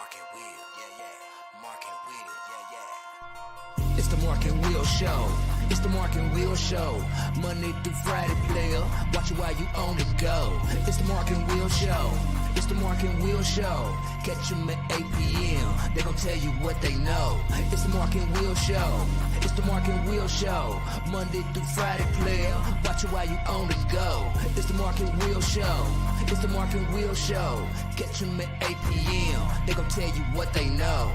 Mark and Will, yeah. Mark and Will, yeah. It's the Mark and Will Show. It's the Mark and Will Show. Monday through Friday, player. Watch it while you on the go. It's the Mark and Will Show. It's the Mark and Will Show. Catch them at 8 p.m. They gon' tell you what they know. It's the Mark and Will Show. It's the Mark and Will Show. Monday through Friday, player. Watch it while you on the go. It's the Mark and Will Show. It's the Mark and Will Show. Catch them at 8 p.m. They gon' tell you what they know.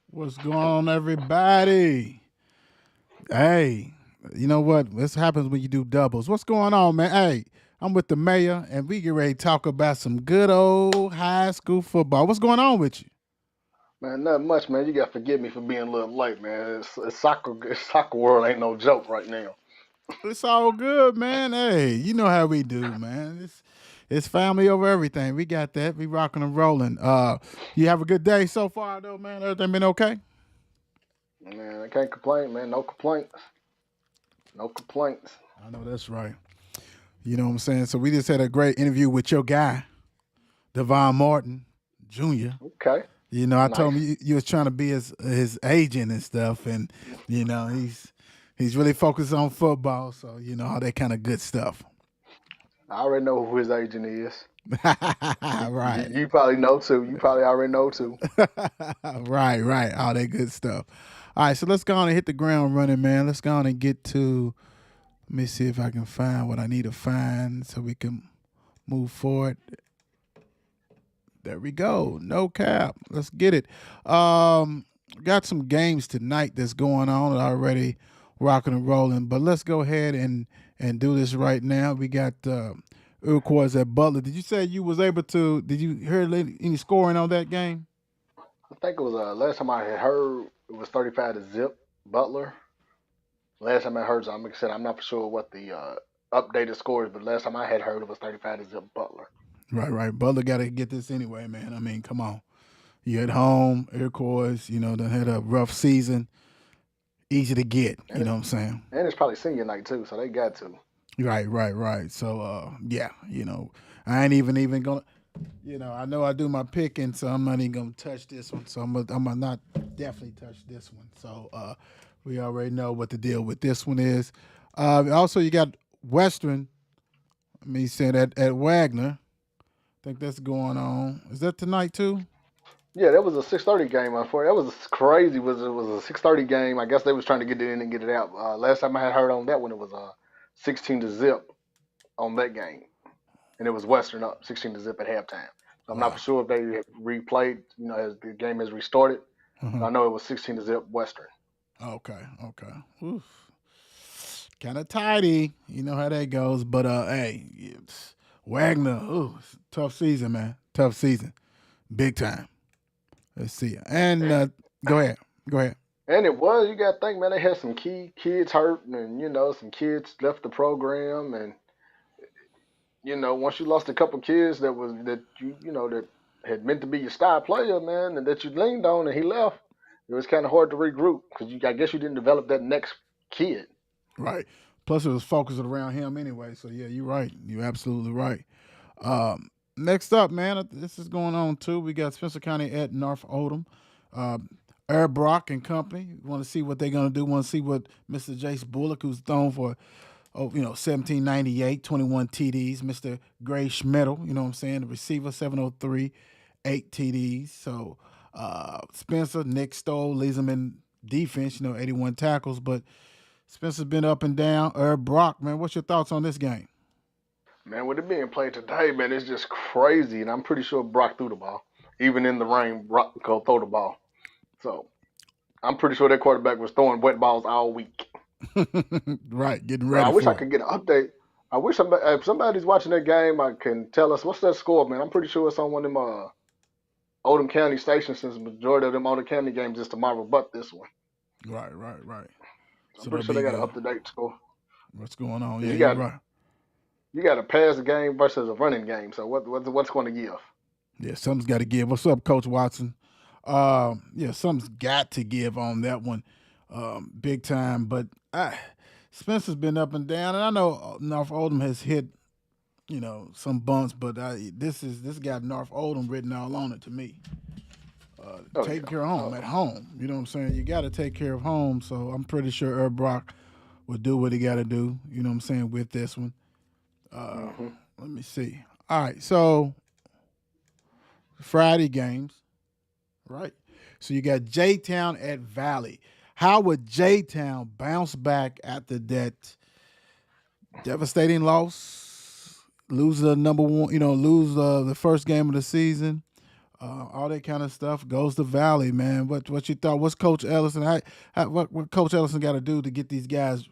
What's going on, everybody? Hey, you know what? This happens when you do doubles. What's going on, man? Hey, I'm with the mayor, and we get ready to talk about some good old high school football. What's going on with you? Man, not much, man. You got to forgive me for being a little late, man. Soccer world ain't no joke right now. It's all good, man. Hey, you know how we do, man. It's family over everything. We got that. We rocking and rolling. You have a good day so far, though, man. Everything been okay? Man, I can't complain, man. No complaints. No complaints. I know that's right. You know what I'm saying? So we just had a great interview with your guy, Devon Martin Jr. Okay. You know, I told him you was trying to be his agent and stuff, and you know he's really focused on football, so you know all that kind of good stuff. I already know who his agent is. Right. You probably know too. You probably already know too. Right. All that good stuff. All right, so let's go on and hit the ground running, man. Let's go on and get to. Let me see if I can find what I need to find so we can move forward. There we go. No cap. Let's get it. Got some games tonight that's going on already, rocking and rolling. But let's go ahead and do this right now. We got Iroquois at Butler. Did you say you was able to? Did you hear any scoring on that game? I think it was last time I had heard it was 35-0 Butler. Last time I heard, so like I said, I'm not for sure what the updated score is, but last time I had heard it was 35-0 Butler. Right. Butler got to get this anyway, man. I mean, come on. You at home, Iroquois, you know, they had a rough season. Easy to get, you know what I'm saying? And it's probably senior night, too, so they got to. Right. So, yeah, you know, I ain't even going to, you know I do my picking, so I'm not even going to touch this one. So I'm gonna not definitely touch this one. So we already know what the deal with this one is. Also, you got Western, said at Wagner. I think that's going on. Is that tonight too? Yeah, that was a 6:30 game. That was crazy. It was a 6:30 game. I guess they was trying to get it in and get it out. Last time I had heard on that one, it was 16-0 on that game, and it was Western up 16-0 at halftime. So I'm not for sure if they have replayed, you know, as the game has restarted. Uh-huh. I know it was 16-0 Western. Okay. Kind of tidy. You know how that goes. But hey, Wagner, tough season, man. Tough season. Big time. Let's see. And go ahead. And it was, you got to think, man, they had some key kids hurt, and, you know, some kids left the program. And, you know, once you lost a couple kids that had meant to be your star player, man, and that you leaned on and he left, it was kind of hard to regroup because I guess you didn't develop that next kid. Right. Plus, it was focused around him anyway. So, yeah, you're right. You're absolutely right. Next up, man, this is going on, too. We got Spencer County at North Odom. Air Brock and company. We want to see what they're going to do. Want to see what Mr. Jace Bullock, who's thrown for, 1798, 21 TDs. Mr. Gray Schmidl, you know what I'm saying? The receiver, 703, 8 TDs. So, Spencer, Nick Stoll leads them in defense, 81 tackles. But Spencer's been up and down. Air Brock, man, what's your thoughts on this game? Man, with it being played today, man, it's just crazy. And I'm pretty sure Brock threw the ball. Even in the rain, Brock could throw the ball. So I'm pretty sure that quarterback was throwing wet balls all week. Right, getting ready. I wish I could get an update. I wish if somebody's watching that game, I can tell us what's that score, man. I'm pretty sure it's on one of them Oldham County stations, since the majority of them Oldham County games is tomorrow, but this one. Right. I'm pretty sure they got an up-to-date score. What's going on? Yeah, you got a pass game versus a running game. So what's going to give? Yeah, something's got to give. What's up, Coach Watson? Yeah, something's got to give on that one, big time. But Spencer's been up and down, and I know North Oldham has hit some bumps, but this got North Oldham written all on it to me. Oh Taking yeah. care of home Oh, at home, you know what I'm saying? You got to take care of home, so I'm pretty sure Herb Brock will do what he got to do. You know what I'm saying with this one. hmm Let me see. All right, so Friday games, right? So you got J Town at Valley. How would J Town bounce back after that devastating loss? Lose the number one, lose the first game of the season, all that kind of stuff. Goes to Valley, man. What you thought? What's Coach Ellison? What Coach Ellison got to do to get these guys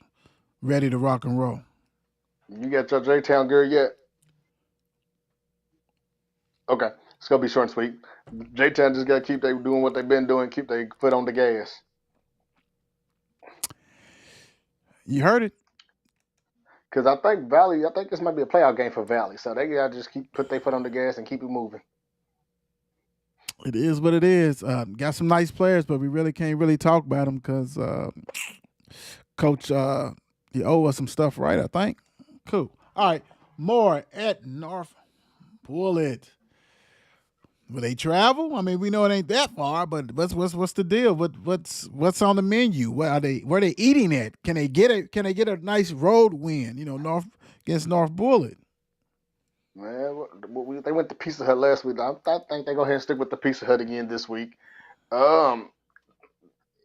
ready to rock and roll? You got your J Town girl yet? Okay, it's gonna be short and sweet. J Town just gotta keep they doing what they've been doing, keep their foot on the gas. You heard it. Because I think Valley, I think this might be a playoff game for Valley, so they gotta just keep put their foot on the gas and keep it moving. It is what it is. Got some nice players, but we really can't really talk about them because Coach, you owe us some stuff, right? I think. Cool. All right. More at North Bullet. Will they travel? I mean, we know it ain't that far, but what's the deal? What's on the menu? Where they eating at? Can they get a nice road win? North against North Bullet. Man, they went to Pizza Hut last week. I think they go ahead and stick with the Pizza Hut again this week. Um,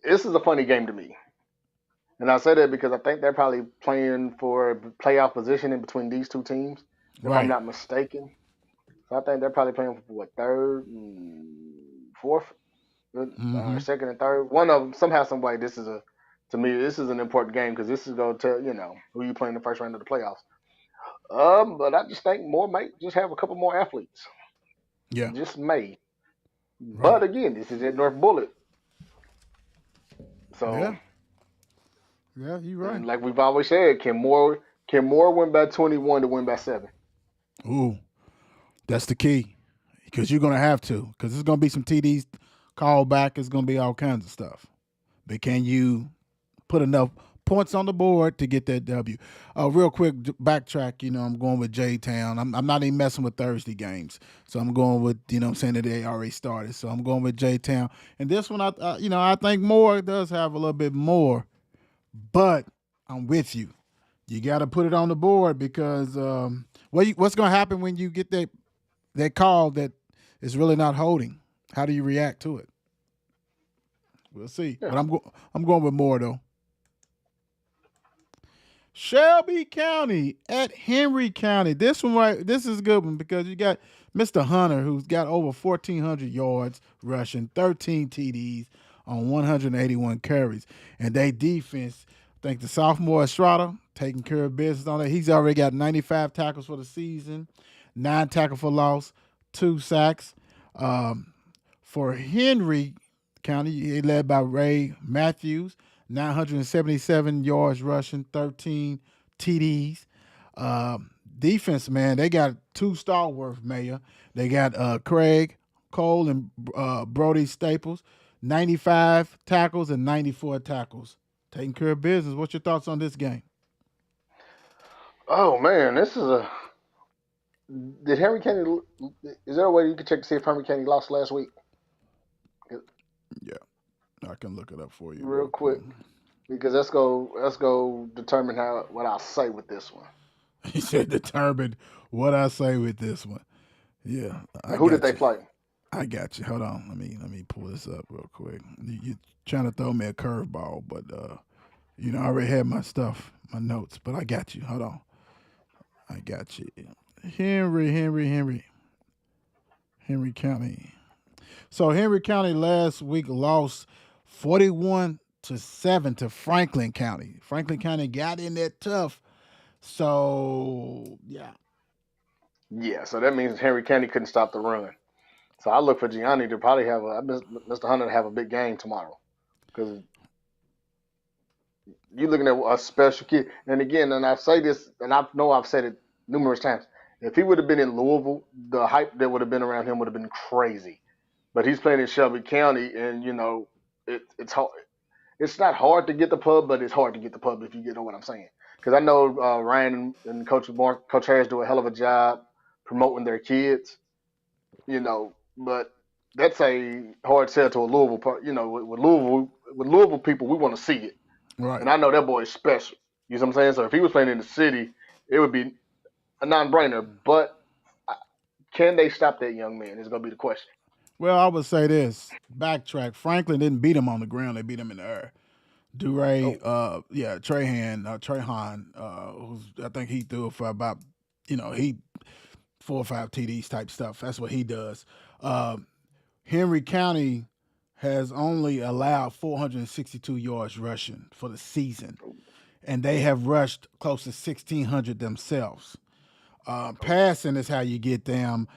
this is a funny game to me, and I say that because I think they're probably playing for playoff position in between these two teams, if I'm Right. not mistaken. So I think they're probably playing for what third, fourth, Mm-hmm. second and third. One of them somehow, some way. To me, this is an important game because this is going to tell who you play in the first round of the playoffs. But I just think Moore might just have a couple more athletes, Yeah. just may. Right. But again, this is at North Bullet, so Yeah. Yeah. You right. and like we've always said, can Moore win by 21 to win by 7? Ooh, that's the key because you're gonna have to because there's gonna be some TDs called back. It's gonna be all kinds of stuff. But can you put enough points on the board to get that W? Real quick, backtrack. I'm going with J Town. I'm not even messing with Thursday games, so I'm going with I'm saying that they already started. So I'm going with J Town. And this one, I think Moore does have a little bit more, but I'm with you. You got to put it on the board because what's going to happen when you get that call that is really not holding? How do you react to it? We'll see. Yeah. But I'm going with Moore though. Shelby County at Henry County. This one right, this is a good one because you got Mr. Hunter who's got over 1,400 yards rushing, 13 TDs on 181 carries, and they defense. I think the sophomore Estrada taking care of business on it. He's already got 95 tackles for the season, 9 tackle for loss, 2 sacks. Um, for Henry County, he led by Ray Matthews, 977 yards rushing, 13 TDs. Defense, man, they got two stalwarts, Mayor. They got Craig Cole and Brody Staples, 95 tackles and 94 tackles. Taking care of business. What's your thoughts on this game? Oh man, this is a. Did Henry County? Is there a way you can check to see if Henry County lost last week? Yeah, I can look it up for you Real real quick. quick, because let's go determine what I'll say with this one. He said, determine what I say with this one. Yeah, I Who did got they you. play? I got you. Hold on. Let me pull this up real quick. You trying to throw me a curveball, but I already had my stuff, my notes, but I got you. Hold on. I got you. Henry County. So Henry County last week lost 41-7 to Franklin County. Franklin County got in there tough. So yeah. Yeah, so that means Henry County couldn't stop the run. So I look for Gianni to probably have Mr. Hunter to have a big game tomorrow because you're looking at a special kid. And again, and I say this, and I know I've said it numerous times. If he would have been in Louisville, the hype that would have been around him would have been crazy. But he's playing in Shelby County, and it's hard. It's not hard to get the pub, but it's hard to get the pub if you get what I'm saying. Because I know Ryan and Coach Harris do a hell of a job promoting their kids, but that's a hard sell to a Louisville. With Louisville people, we want to see it, Right. and I know that boy is special. You know what I'm saying? So if he was playing in the city, it would be a non-brainer. But can they stop that young man? Is going to be the question. Well, I would say this. Backtrack. Franklin didn't beat him on the ground. They beat him in the air. Duray, Oh, Trahan, who's I think he threw it for about, he 4 or 5 TDs type stuff. That's what he does. Henry County has only allowed 462 yards rushing for the season, and they have rushed close to 1,600 themselves. Passing is how you get them.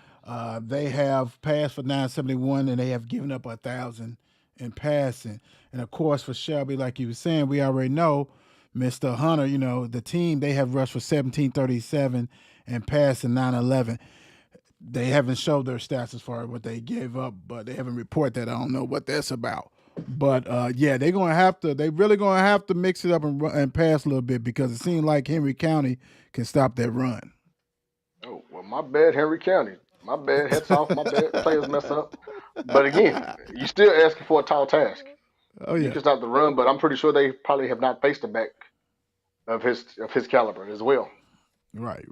They have passed for 971, and they have given up 1,000 in passing. And of course, for Shelby, like you were saying, we already know Mr. Hunter. The team they have rushed for 1,737 and passing 911. They haven't showed their stats as far as what they gave up, but they haven't reported that. I don't know what that's about. But yeah, they're gonna have to. They really gonna have to mix it up and pass a little bit because it seems like Henry County can stop that run. oh, well, my bad, Henry County. My bad. Hats off. My bad. Players mess up. But again, you still asking for a tall task. Oh You yeah, can stop the run, but I'm pretty sure they probably have not faced a back of his caliber as well. right.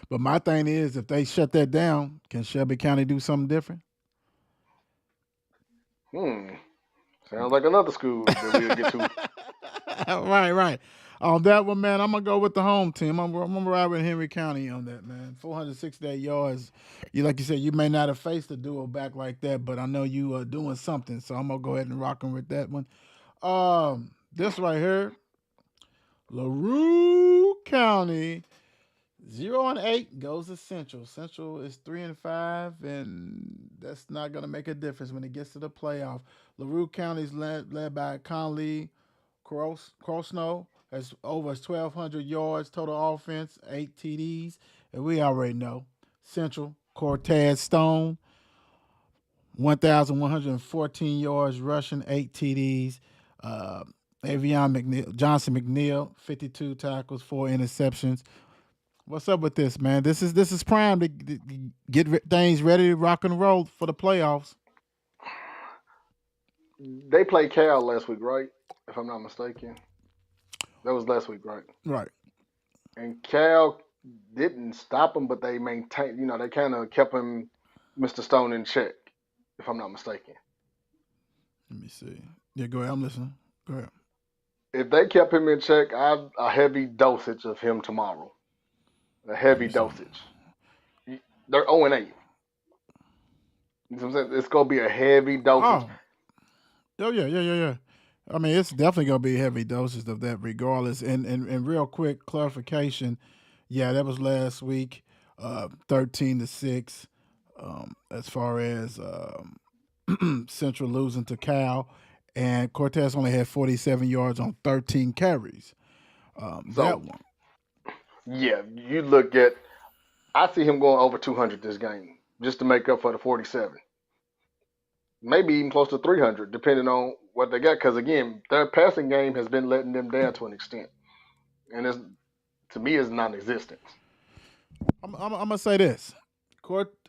But my thing is, if they shut that down, can Shelby County do something different? Hmm. Sounds like another school that we'll get to. Right. On that one, man, I'm gonna go with the home team. I'm gonna ride with Henry County on that, man. 468 yards. You like you said, you may not have faced a duo back like that, but I know you are doing something, so I'm gonna go ahead and rock 'em with that one. This right here, LaRue County 0-8 goes to Central. Central is 3-5, and that's not going to make a difference when it gets to the playoff. LaRue County is led by Conley Crosno. Has over 1,200 yards total offense, 8 TDs, and we already know Central Cortez Stone, 1,114 yards rushing, 8 TDs. Uh, Johnson McNeil, 52 tackles, 4 interceptions. What's up with this, man? This is prime to get things ready to rock and roll for the playoffs. They played Cal last week, right? If I'm not mistaken, that was last week, right? Right. And Cal didn't stop him, but they maintained. They kind of kept him, Mr. Stone, in check. If I'm not mistaken, Let me see. Yeah, go ahead. I'm listening. Go ahead. if they kept him in check, I a heavy dosage of him tomorrow. A Let heavy me see. dosage. They're 0-8. You know what I'm saying? It's gonna be a heavy dosage. Oh, yeah. I mean, it's definitely gonna be heavy doses of that, regardless. And real quick clarification. Yeah, that was last week, 13-6. As far as Central losing to Cal, and Cortez only had 47 yards on 13 carries. That So one. yeah, you look at. I see him going over 200 this game just to make up for the 47. Maybe even close to 300, depending on what they got. Because again, their passing game has been letting them down to an extent, and it's to me is non-existent. I'm gonna say this.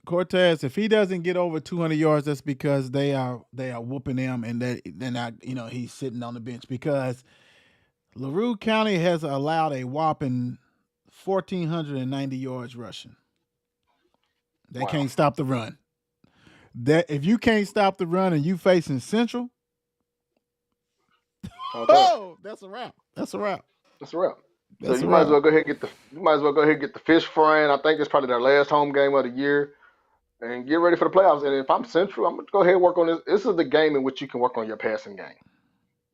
Cortez, if he doesn't get over 200 yards, that's because they are whooping him, and they're not. He's sitting on the bench because LaRue County has allowed a whopping 1,490 yards rushing. They Wow. can't stop the run. That if you can't stop the run and you facing Central, Okay, oh, that's a wrap. That's a wrap. that's a wrap. So That's a wrap. you might as well go ahead and get the fish frying. I think it's probably their last home game of the year, and get ready for the playoffs. And if I'm Central, I'm gonna go ahead and work on this. This is the game in which you can work on your passing game.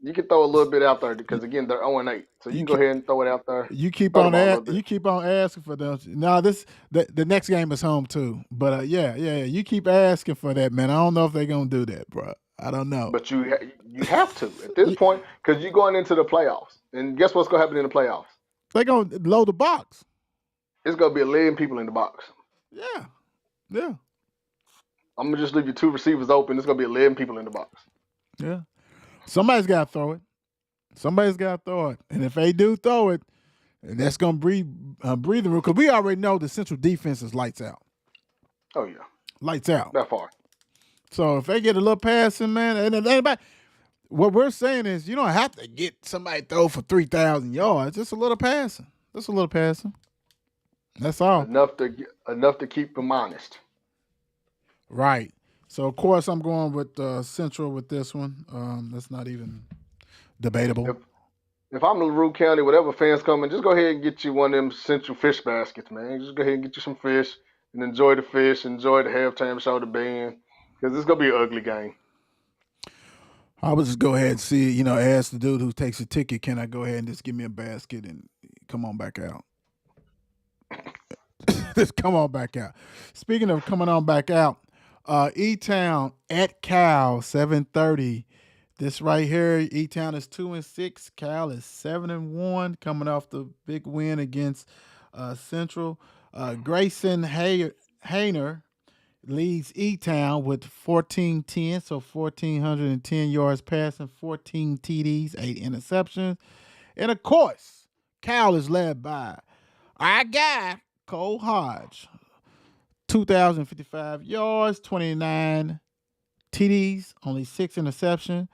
You can throw a little bit out there because again they're 0-8, so you You can go keep, ahead and throw it out there, you keep throw the on ball a little you bit. keep on asking for them. No, the next game is home too. But yeah. You keep asking for that, man. I don't know if they're gonna do that, bro. I don't know. But you have to at this You- point because you're going into the playoffs, and guess what's gonna happen in the playoffs? They're gonna load the box. It's gonna be 11 people in the box. Yeah, yeah, I'm gonna just leave you 2 receivers open. It's gonna be 11 people in the box. yeah. Somebody's got to throw it. Somebody's got to throw it. And if they do throw it, that's gonna breathing room because we already know the Central defense is lights out. Oh yeah, Lights out. that far. So if they get a little passing, man, and if anybody, what we're saying is you don't have to get somebody throw for 3,000 yards. Just a little passing. Just a little passing. That's all. Enough to keep them honest. Right. So of course I'm going with Central with this one. That's not even debatable. If if I'm in LaRue County, whatever fans coming, just go ahead and get you one of them Central fish baskets, man. Just go ahead and get you some fish and enjoy the fish, enjoy the halftime show, the band, because it's gonna be an ugly game. I would just go ahead and see, ask the dude who takes a ticket, can I go ahead and just give me a basket and come on back out? Just come on back out. Speaking of coming on back out, E-Town at Cal, 7:30. This right here, E-Town is 2-6. Cal is 7-1, coming off the big win against Central. Grayson Hayner leads E-Town with 1410, so 1,410 yards passing, 14 TDs, 8 interceptions. And of course, Cal is led by our guy, Cole Hodge. 2,055 yards, 29 TDs, only 6 interceptions.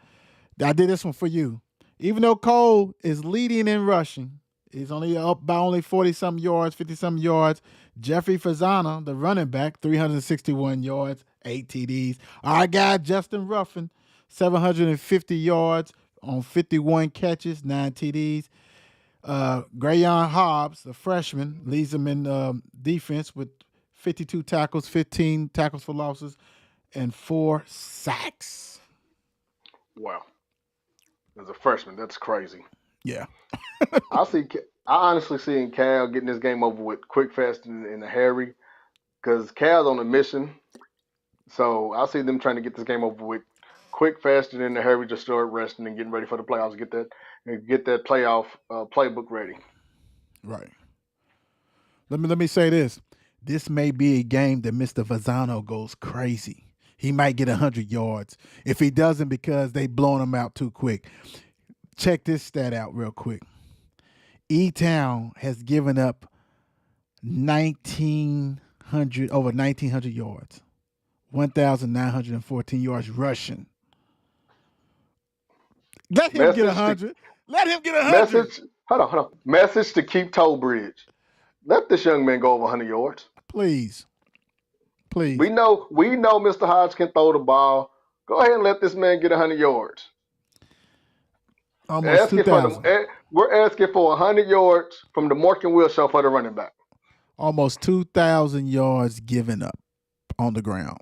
I did this one for you. Even though Cole is leading in rushing, he's only up by only 40-something yards, 50-something yards. Jeffrey Fazana, the running back, 361 yards, 8 TDs. Our guy, Justin Ruffin, 750 yards on 51 catches, 9 TDs. Grayon Hobbs, the freshman, leads them in defense with 52 tackles, 15 tackles for losses, and 4 sacks. Wow, as a freshman, that's crazy. Yeah. I honestly see Cal getting this game over with quick, fast, and in a hurry because Cal's on a mission. So I see them trying to get this game over with quick, fast, and in a hurry. Just start resting and getting ready for the playoffs. Get that playoff playbook ready. Right. Let me say this. This may be a game that Mr. Vazano goes crazy. He might get 100 yards. If he doesn't, because they blown him out too quick. Check this stat out real quick. E-Town has given up over 1,900 yards, 1,914 yards rushing. Let him get 100. Let him get 100. Message. Hold on. Message to keep Tollbridge. Let this young man go over 100 yards. Please. We know Mr. Hodge can throw the ball. Go ahead and let this man get 100 yards. Almost 2,000. We're asking for 100 yards from the Mark and Will show for the running back. Almost 2,000 yards given up on the ground.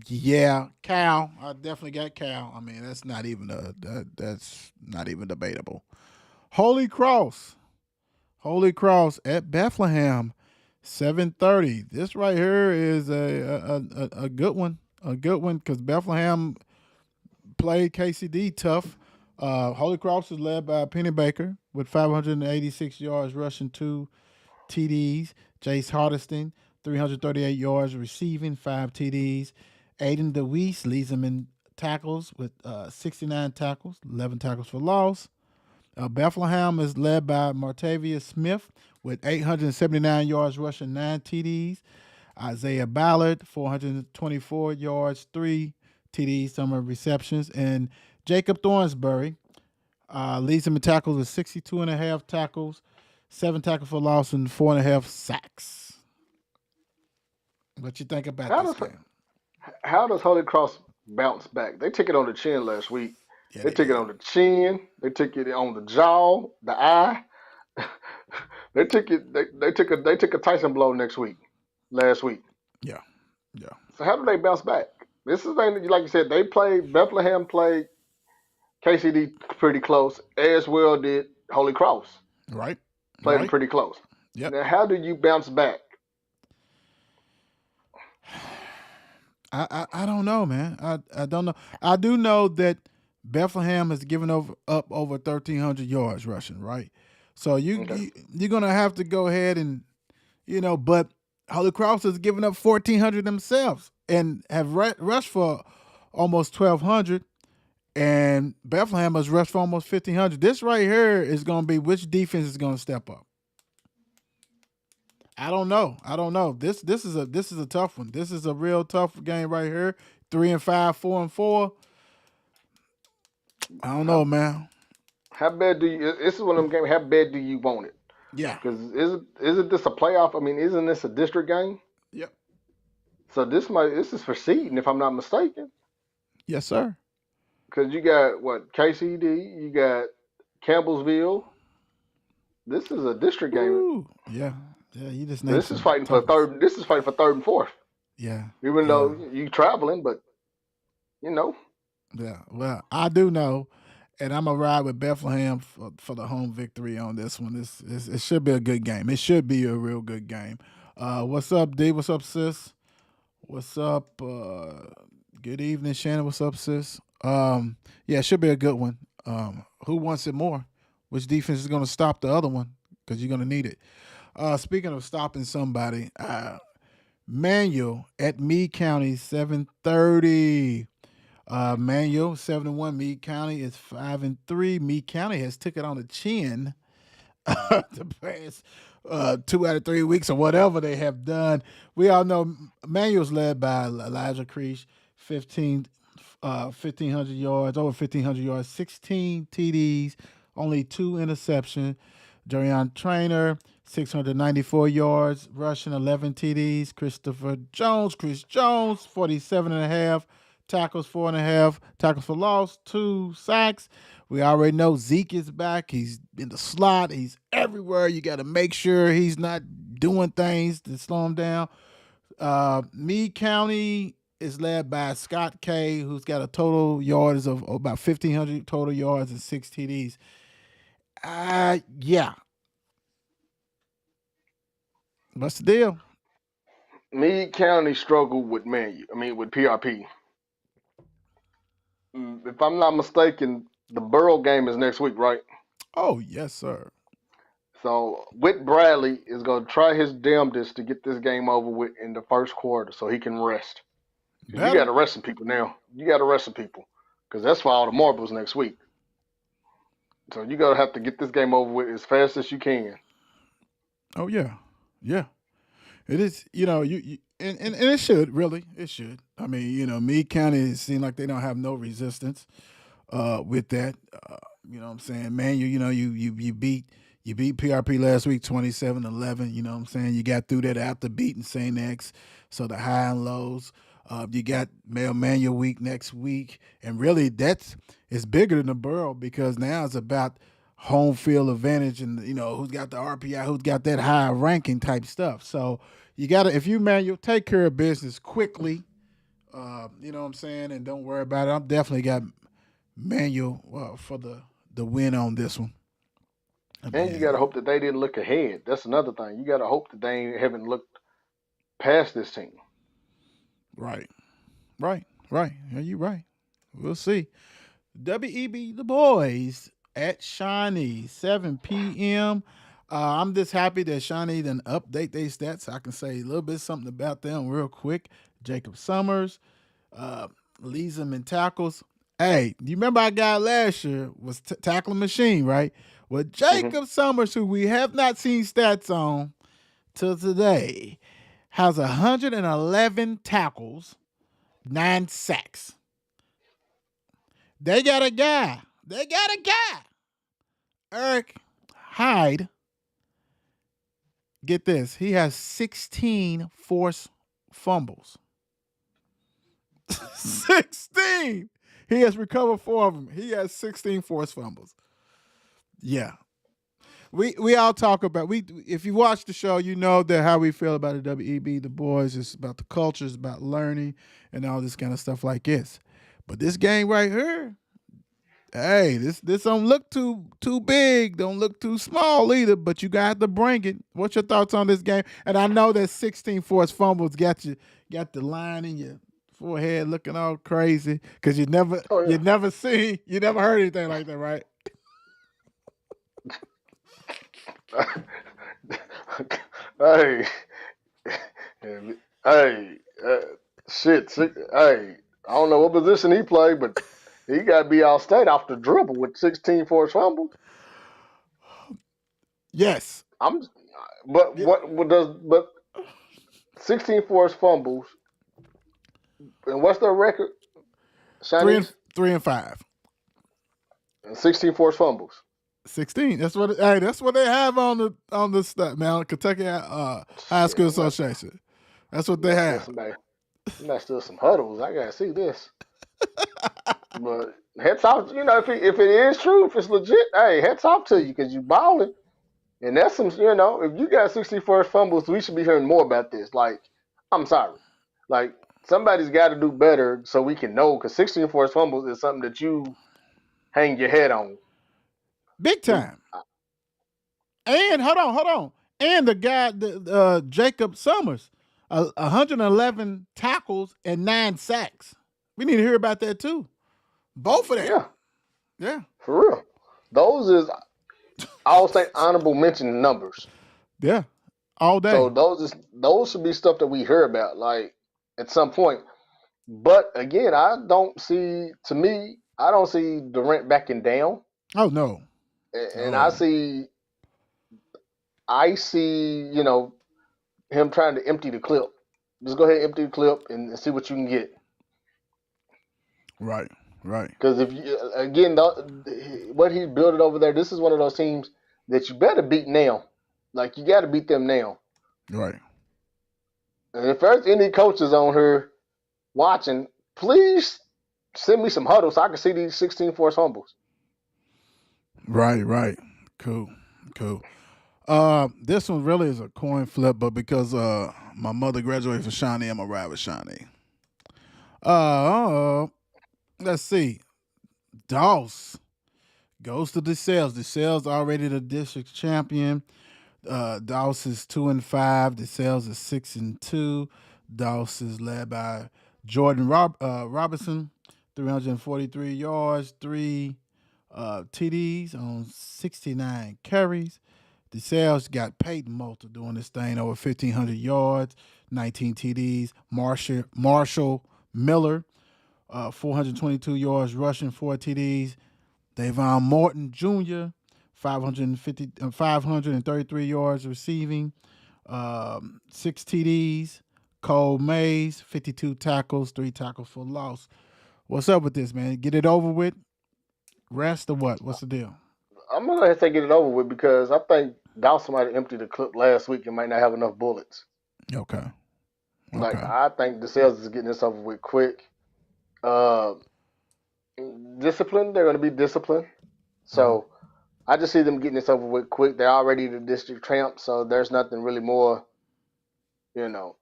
Yeah, Cal. I definitely got Cal. I mean, that's not even debatable. Holy Cross at Bethlehem, 7:30. This right here is a good one. A good one because Bethlehem played KCD tough. Holy Cross is led by Penny Baker with 586 yards rushing, 2 TDs. Jace Hardestin, 338 yards receiving, 5 TDs. Aiden DeWeese leads them in tackles with 69 tackles, 11 tackles for loss. Bethlehem is led by Martavius Smith with 879 yards rushing, 9 TDs. Isaiah Ballard, 424 yards, 3 TDs, some of receptions. And Jacob Thornsbury leads them in tackles with 62.5 tackles, 7 tackles for loss, and 4.5 sacks. What you think about this game? How does Holy Cross bounce back? They took it on the chin last week. Yeah, they took it on the chin. They took it on the jaw, the eye. They took a Tyson blow last week. Yeah. So how do they bounce back? This is like you said. Bethlehem played KCD pretty close, as well did Holy Cross. Right. Played them pretty close. Yep. Now, how do you bounce back? I don't know, man. I don't know. I do know that Bethlehem has given up over 1,300 yards rushing, right? So you're gonna have to go ahead and But Holy Cross has given up 1,400 themselves and have rushed for almost 1,200. And Bethlehem has rushed for almost 1,500. This right here is going to be which defense is going to step up. I don't know. This is a tough one. This is a real tough game right here. 3-5, 4-4. I don't know, man. How bad do you? This is one of them games. How bad do you want it? Yeah. Because isn't this a playoff? I mean, isn't this a district game? Yep. So this is for seeding, if I'm not mistaken. Yes, sir. Because you got what KCD, you got Campbellsville. This is a district game. Ooh. Yeah. Yeah. You just need This is fighting for third. This is fighting for third and fourth. Yeah. Even though you traveling, but Yeah. Well, I do know, and I'm gonna ride with Bethlehem for the home victory on this one. It should be a good game. It should be a real good game. What's up, D? What's up, sis? What's up? Good evening, Shannon. What's up, sis? Yeah, it should be a good one. Who wants it more? Which defense is gonna stop the other one? Because you're gonna need it. Speaking of stopping somebody, Manual at Meade County, 7:30. Manual 7-1. Meade County is 5-3. Meade County has took it on the chin the past 2 out of 3 weeks or whatever they have done. We all know Manual's led by Elijah Creech, 1,500 yards, over 1,500 yards, 16 TDs, only 2 interceptions. Jorian Trainer, 694 yards, rushing 11 TDs. Chris Jones, 47 and a half. Tackles 4.5, tackles for loss, 2 sacks. We already know Zeke is back. He's in the slot. He's everywhere. You got to make sure he's not doing things to slow him down. Meade County is led by Scott K, who's got a total yards of about 1,500 total yards and 6 TDs. Yeah. What's the deal? Meade County struggled with with PRP. If I'm not mistaken, the Burrow game is next week, right? Oh, yes, sir. So Whit Bradley is going to try his damnedest to get this game over with in the first quarter so he can rest. You got to rest some people now. You got to rest some people because that's for all the marbles next week. So you got to have to get this game over with as fast as you can. Oh, yeah. Yeah. It is, and it should, really. It should. I mean, Meade County seems like they don't have no resistance with that. You know what I'm saying? Man, you beat PRP last week 27-11. You know what I'm saying? You got through that after beating St. X. So the high and lows. You got Male Manual week next week. And really, it's bigger than the Borough because now it's about home field advantage and, who's got the RPI, who's got that high ranking type stuff. So you got to, if you Manual, take care of business quickly. You know what I'm saying? And don't worry about it. I'm definitely got Manual for the win on this one. And you got to hope that they didn't look ahead. That's another thing. You got to hope that they haven't looked past this team. Right. Yeah, you're right. We'll see. WEB, the boys at Shawnee, 7 p.m. I'm just happy that Shawnee done update their stats. I can say a little bit something about them real quick. Jacob Summers leads them in tackles. Hey, you remember our guy last year was tackling machine, right? Well, Jacob Summers, who we have not seen stats on till today, has 111 tackles, 9 sacks. They got a guy. Eric Hyde. Get this. He has 16 forced fumbles. 16. He has recovered 4 of them. He has 16 forced fumbles. Yeah. We all talk about if you watch the show, you know that how we feel about the WEB, the boys. It's about the culture, it's about learning and all this kind of stuff like this. But this game right here, hey, this don't look too big, don't look too small either, but you got to bring it. What's your thoughts on this game? And I know that 16 forced fumbles got the line in your forehead looking all crazy because you never heard anything like that, right? Hey, hey, shit. Hey, I don't know what position he played, but he got to be all state off the dribble with 16 forced fumbles. Yes. I'm, but Yeah. what does but 16 forced fumbles and what's their record? Three and Chinese three and five. and 16 forced fumbles. 16. That's what. Hey, that's what they have on the stat, man. Kentucky High Shit, School Association. That's what I'm they not still have. somebody. I'm not still some huddles. I gotta see this. But hats off, if it is true, if it's legit, hey, hats off to you because you balling. And that's some, if you got 61st fumbles, we should be hearing more about this. Like, I'm sorry. Like, somebody's got to do better so we can know because 64th fumbles is something that you hang your head on. Big We, time. And hold on. And the guy, Jacob Summers, 111 tackles and 9 sacks. We need to hear about that too. Both of that. yeah, Yeah. for real. Those is, I'll say, honorable mention numbers. Yeah. All So day. those should be stuff that we hear about, like, at some point. But again, to me, I don't see Durant backing down. Oh no. And Oh. I see, him trying to empty the clip. Just go ahead and empty the clip and see what you can get. Right. Right. Because if you, again, what he's building over there, this is one of those teams that you better beat now. Like you got to beat them now. Right. And if there's any coaches on here watching, please send me some huddles so I can see these 16 force humbles. Right. Right. Cool. Cool. This one really is a coin flip, but because my mother graduated from Shawnee, I'm gonna ride with Shawnee. Let's see. Doss goes to DeSales. DeSales already the district champion. Doss is 2-5. DeSales is 6-2. Doss is led by Jordan Robinson, 343 yards, 3 TDs on 69 carries. DeSales got Peyton Moulton doing this thing over 1,500 yards, 19 TDs. Marshall Miller, 422 yards rushing, 4 TDs. Davon Morton Jr., 533 yards receiving, 6 TDs. Cole Mays, 52 tackles, 3 tackles for loss. What's up with this, man? Get it over with? Rest or what? What's the deal? I'm gonna go ahead and say get it over with because I think Dawson might have emptied the clip last week and might not have enough bullets. Okay. Like Okay. I think the sales is getting this over with quick. Uh, Discipline, they're gonna be disciplined. So I just see them getting this over with quick. They're already the district champ, so there's nothing really more, you know,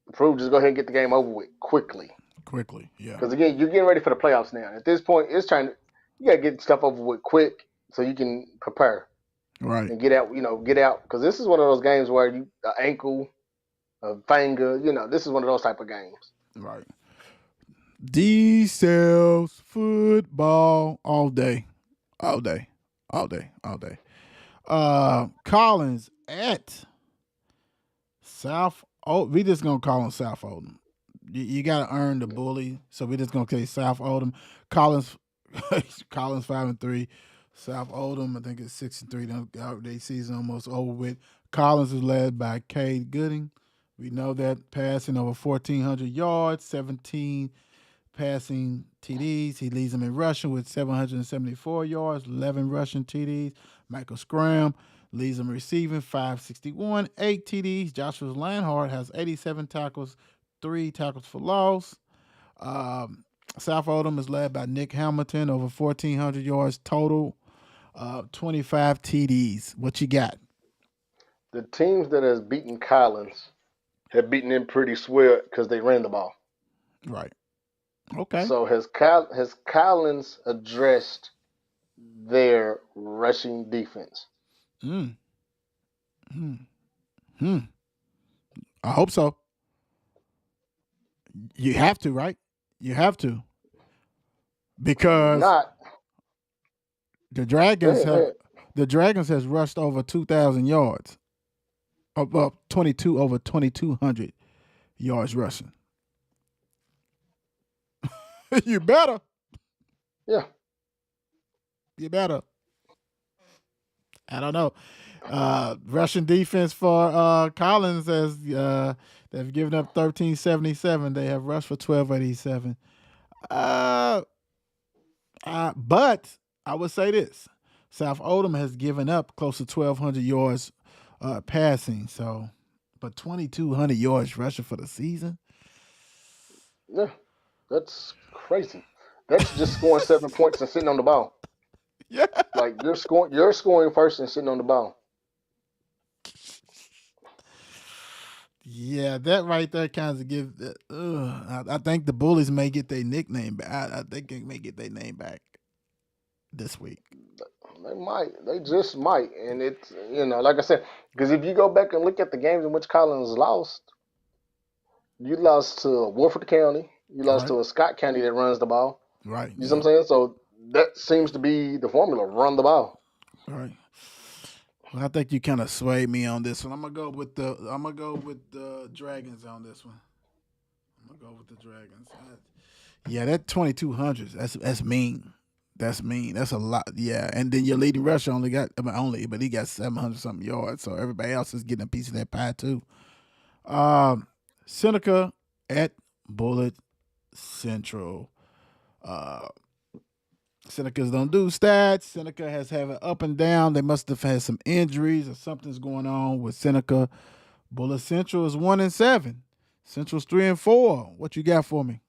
to prove. Just go ahead and get the game over with quickly. Quickly. Yeah. Because again, you're getting ready for the playoffs now. At this point, you gotta get stuff over with quick so you can prepare Right. and get out. Get out because this is one of those games where you ankle, a finger. This is one of those type of games. Right. D cells football all day. All day. All day. All day. Collins at South. Oh, we just gonna call him South Oldham. You gotta earn the bully, so we just gonna say South Oldham. Collins, Collins 5-3. South Oldham, I think it's 6-3. Their season almost over with. Collins is led by Cade Gooding. We know that passing over 1,400 yards, 17 passing TDs. He leads them in rushing with 774 yards, 11 rushing TDs. Michael Scram leads them receiving 561, 8 TDs. Joshua Lanhart has 87 tackles, 3 tackles for loss. South Oldham is led by Nick Hamilton, over 1,400 yards total, 25 TDs. What you got? The teams that has beaten Collins have beaten him pretty swell because they ran the ball. Right. Okay. So has Collins addressed their rushing defense? Mm. Mm. Mm. I hope so. You have to, right? You have to. If Because not, the go Dragons ahead, go have ahead. the Dragons has rushed over 2,000 yards Well, 22 over 2,200 yards rushing. You better. Yeah. You better. I don't know. Russian defense for Collins has they've given up 1377. They have rushed for 1287. Uh, but I would say this: South Oldham has given up close to 1,200 yards passing. So, but 2,200 yards rushing for the season. Yeah. That's crazy. That's just scoring 7 points and sitting on the ball. Yeah. Like you're scoring first and sitting on the ball. Yeah, that right there kind of gives. I think the Bullies may get their nickname back. I think they may get their name back this week. They might. They just might. And it's like I said, because if you go back and look at the games in which Collins lost, you lost to Warford County, you lost Right, to a Scott County that runs the ball. right, You see what yeah, I'm saying? So that seems to be the formula: run the ball. right. Well, I think you kind of swayed me on this one. I'm gonna go with the Dragons on this one. I'm gonna go with the Dragons. Yeah, that 2,200. That's mean. That's mean. That's a lot. Yeah, and then your leading rusher only got but he got 700 something yards. So everybody else is getting a piece of that pie too. Um, Seneca at Bullet Central. Uh, Senecas don't do stats. Seneca has had an up and down. They must have had some injuries or something's going on with Seneca. Bullet Central is 1-7. Central's 3-4. What you got for me?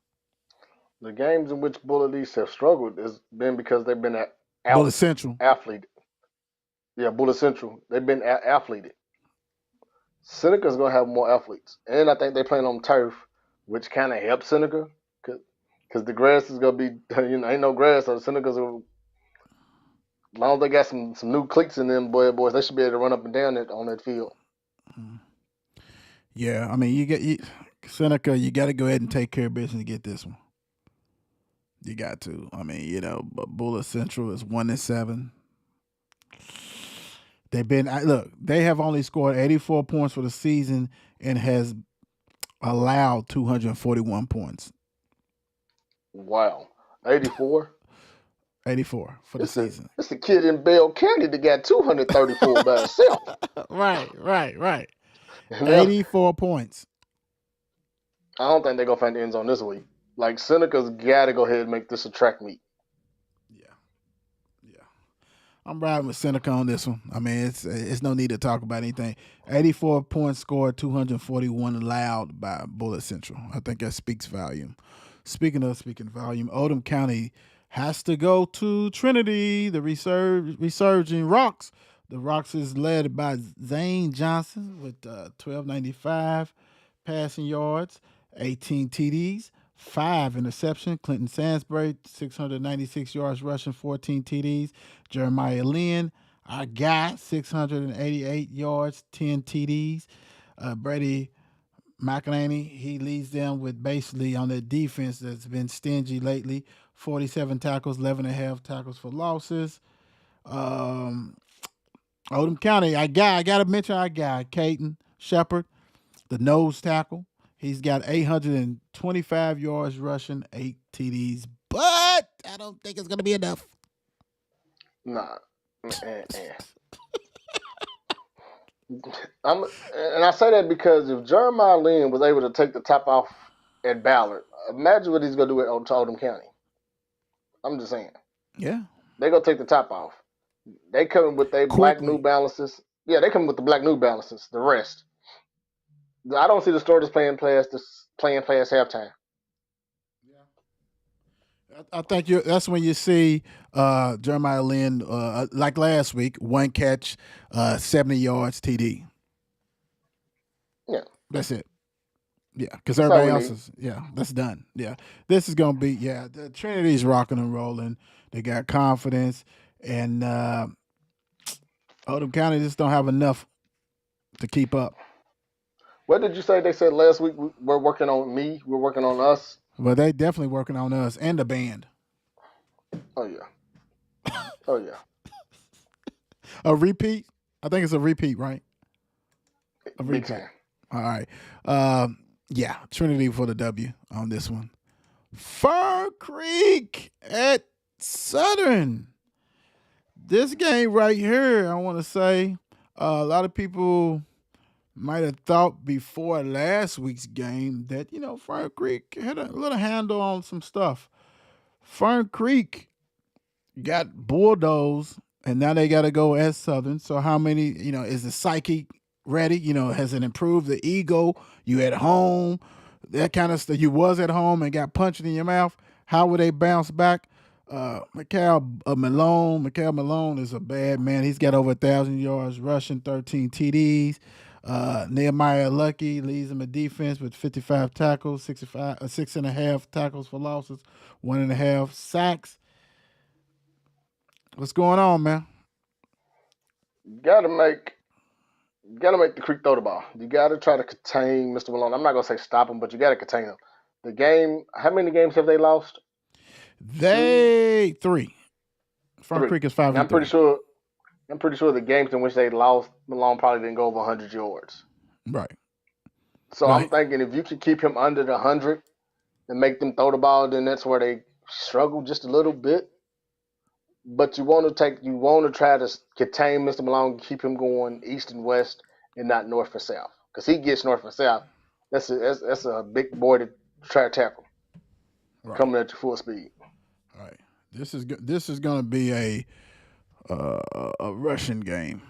The games in which Bullet East have struggled has been because they've been Bullet out Central. athleted. Yeah, Bullet Central. They've been athleted. Seneca's gonna have more athletes, and I think they're playing on turf, which kind of helps Seneca, because the grass is gonna be ain't no grass, so Seneca's as long as they got some new cleats in them boys, they should be able to run up and down it on that field. Yeah, I mean Seneca. You got to go ahead and take care of business to get this one. You got to. I mean, but Bullet Central is 1-7. They've been look. They have only scored 84 points for the season and has allowed 241 points. Wow, 84. 84 for the It's a season. it's a kid in Bell County that got 234 by himself. Right. Now, 84 points. I don't think they're gonna find the end zone this week. Like Seneca's got to go ahead and make this a track meet. Yeah. Yeah. I'm riding with Seneca on this one. I mean, it's no need to talk about anything. 84 points scored, 241 allowed by Bullet Central. I think that speaks volume. Speaking volume, Oldham County has to go to Trinity, the resurging Rocks. The Rocks is led by Zane Johnson with 1,295 passing yards, 18 TDs, 5 interceptions. Clinton Sansbury, 696 yards rushing, 14 TDs. Jeremiah Lynn, our guy, 688 yards, 10 TDs. Brady McElhaney, he leads them with basically on their defense that's been stingy lately. 47 tackles, 11 and a half tackles for losses. Um, Oldham County, I got to mention our guy, Caden Shepard, the nose tackle. He's got 825 yards rushing, 8 TDs, but I don't think it's going to be enough. Nah. And I say that because if Jeremiah Lynn was able to take the top off at Ballard, imagine what he's gonna do at Oldham County. I'm just saying. Yeah. They're gonna take the top off. They coming with their black New Quickly. Balances. Yeah, they coming with the black New Balances. The rest. I don't see the starters playing past halftime. I think that's when you see Jeremiah Lynn, like last week, one catch, 70 yards TD. Yeah. That's it. Yeah, because That's all everybody we else need. is, that's done. Yeah, this is going to be, the Trinity's rocking and rolling. They got confidence, and Oldham County just don't have enough to keep up. What did you say they said last week? We're working on me. We're working on us. But they definitely working on us and the band. Oh yeah. Oh yeah. A repeat? I think it's a repeat, right? A Big repeat. time. All right. Yeah, Trinity for the W on this one. Fern Creek at Southern. This game right here, I want to say, a lot of people might have thought before last week's game that, Fern Creek had a little handle on some stuff. Fern Creek got bulldozed, and now they got to go at Southern. So how many, is the psyche ready? Has it improved the ego? You at home, that kind of stuff. You was at home and got punched in your mouth. How would they bounce back? Mikael Malone is a bad man. He's got over 1,000 yards rushing, 13 TDs. Nehemiah Lucky leads them in defense with 55 tackles, 6.5 tackles for losses, 1.5 sacks. What's going on, man? Gotta make gotta make the Creek throw the ball. You gotta try to contain Mr. Malone. I'm not gonna say stop him, but you gotta contain him. The game. How many games have they lost? Two, They three. Farm three. Creek is five And and I'm pretty three. sure. I'm pretty sure the games in which they lost, Malone probably didn't go over 100 yards. Right. So I'm Right. thinking if you could keep him under the 100 and make them throw the ball, then that's where they struggle just a little bit. But you want to try to contain Mr. Malone, keep him going east and west, and not north and south. Because he gets north and south, that's a big boy to try to tackle Right. coming at your full speed. Right. This is going to be a Russian game.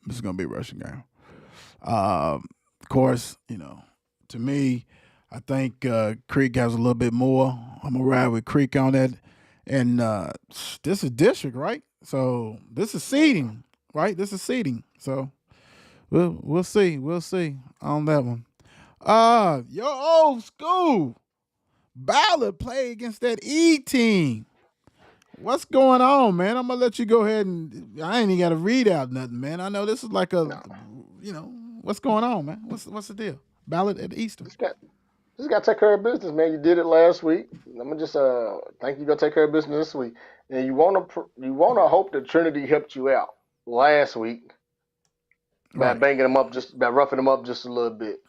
This is going to be a Russian game. Of course, to me, I think Creek has a little bit more. I'm gonna ride with Creek on that. And this is district, right? So this is seeding, right? This is seeding. So we'll see. We'll see on that one. Your old school Ballard play against that E team. What's going on, man? I'm gonna let you go ahead and I ain't even got to read out nothing, man. I know this is like a, No, what's going on, man? What's the deal? Ballard at Eastern. just got just got to take care of business, man. You did it last week. I'm gonna just think you gonna take care of business this week, and you wanna hope that Trinity helped you out last week by Right. banging them up just by roughing them up just a little bit.